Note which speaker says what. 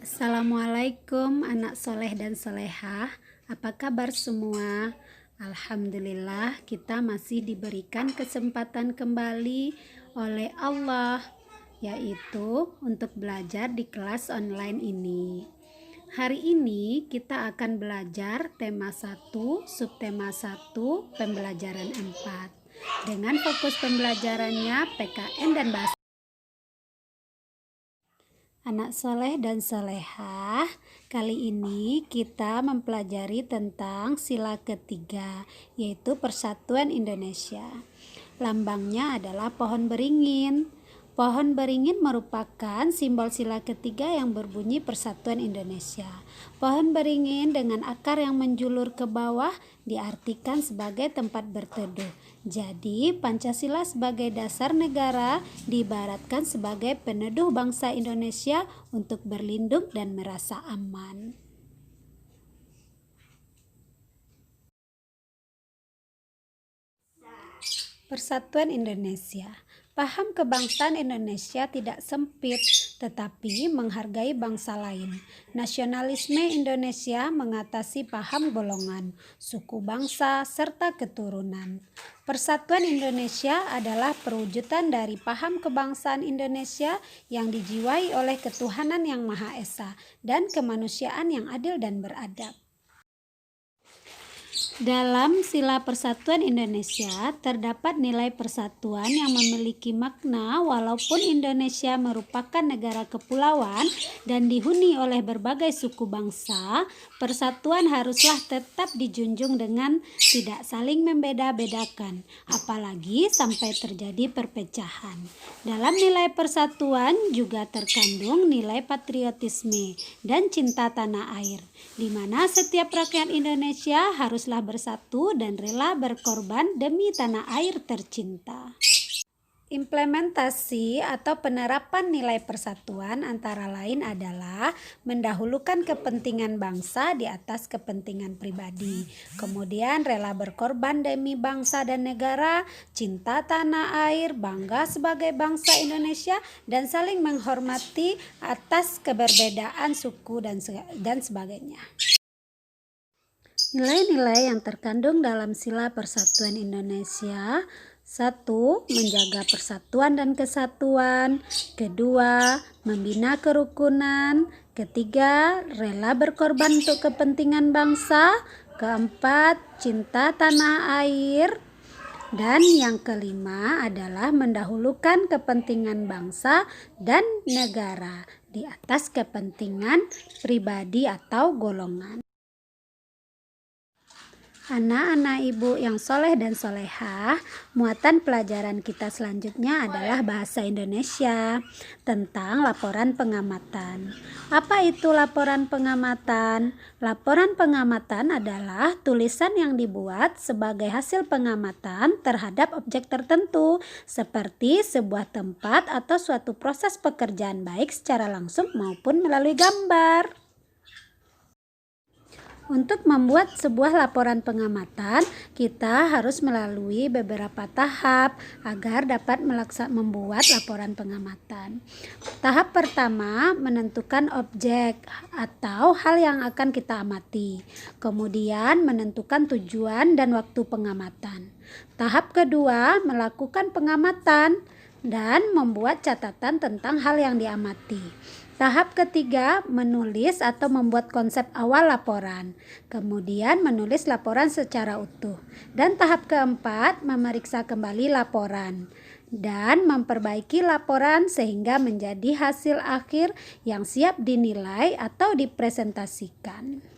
Speaker 1: Assalamualaikum anak soleh dan solehah. Apa kabar semua? Alhamdulillah kita masih diberikan kesempatan kembali oleh Allah, yaitu untuk belajar di kelas online ini. Hari ini kita akan belajar tema 1, subtema 1, pembelajaran 4. Dengan fokus pembelajarannya PKN dan bahasa. Anak soleh dan solehah, kali ini kita mempelajari tentang sila ketiga, yaitu Persatuan Indonesia. Lambangnya adalah pohon beringin. Pohon beringin merupakan simbol sila ketiga yang berbunyi Persatuan Indonesia. Pohon beringin dengan akar yang menjulur ke bawah diartikan sebagai tempat berteduh. Jadi, Pancasila sebagai dasar negara diibaratkan sebagai peneduh bangsa Indonesia untuk berlindung dan merasa aman. Persatuan Indonesia. Paham kebangsaan Indonesia tidak sempit, tetapi menghargai bangsa lain. Nasionalisme Indonesia mengatasi paham golongan, suku bangsa, serta keturunan. Persatuan Indonesia adalah perwujudan dari paham kebangsaan Indonesia yang dijiwai oleh ketuhanan yang Maha Esa dan kemanusiaan yang adil dan beradab. Dalam sila Persatuan Indonesia terdapat nilai persatuan yang memiliki makna walaupun Indonesia merupakan negara kepulauan dan dihuni oleh berbagai suku bangsa, persatuan haruslah tetap dijunjung dengan tidak saling membeda-bedakan, apalagi sampai terjadi perpecahan. Dalam nilai persatuan juga terkandung nilai patriotisme dan cinta tanah air, di mana setiap rakyat Indonesia haruslah bersatu dan rela berkorban demi tanah air tercinta. Implementasi atau penerapan nilai persatuan antara lain adalah mendahulukan kepentingan bangsa di atas kepentingan pribadi, kemudian rela berkorban demi bangsa dan negara, cinta tanah air, bangga sebagai bangsa Indonesia, dan saling menghormati atas keberbedaan suku dan sebagainya. Nilai-nilai yang terkandung dalam sila Persatuan Indonesia: 1. Menjaga persatuan dan kesatuan. 2. Membina kerukunan. 3. Rela berkorban untuk kepentingan bangsa. 4. Cinta tanah air. Dan yang kelima adalah mendahulukan kepentingan bangsa dan negara di atas kepentingan pribadi atau golongan. Anak-anak ibu yang soleh dan solehah, muatan pelajaran kita selanjutnya adalah bahasa Indonesia tentang laporan pengamatan. Apa itu laporan pengamatan? Laporan pengamatan adalah tulisan yang dibuat sebagai hasil pengamatan terhadap objek tertentu, seperti sebuah tempat atau suatu proses pekerjaan baik secara langsung maupun melalui gambar. Untuk membuat sebuah laporan pengamatan, kita harus melalui beberapa tahap agar dapat membuat laporan pengamatan. Tahap pertama, menentukan objek atau hal yang akan kita amati. Kemudian, menentukan tujuan dan waktu pengamatan. Tahap kedua, melakukan pengamatan dan membuat catatan tentang hal yang diamati. Tahap ketiga, menulis atau membuat konsep awal laporan. Kemudian menulis laporan secara utuh. Dan tahap keempat, memeriksa kembali laporan dan memperbaiki laporan sehingga menjadi hasil akhir yang siap dinilai atau dipresentasikan.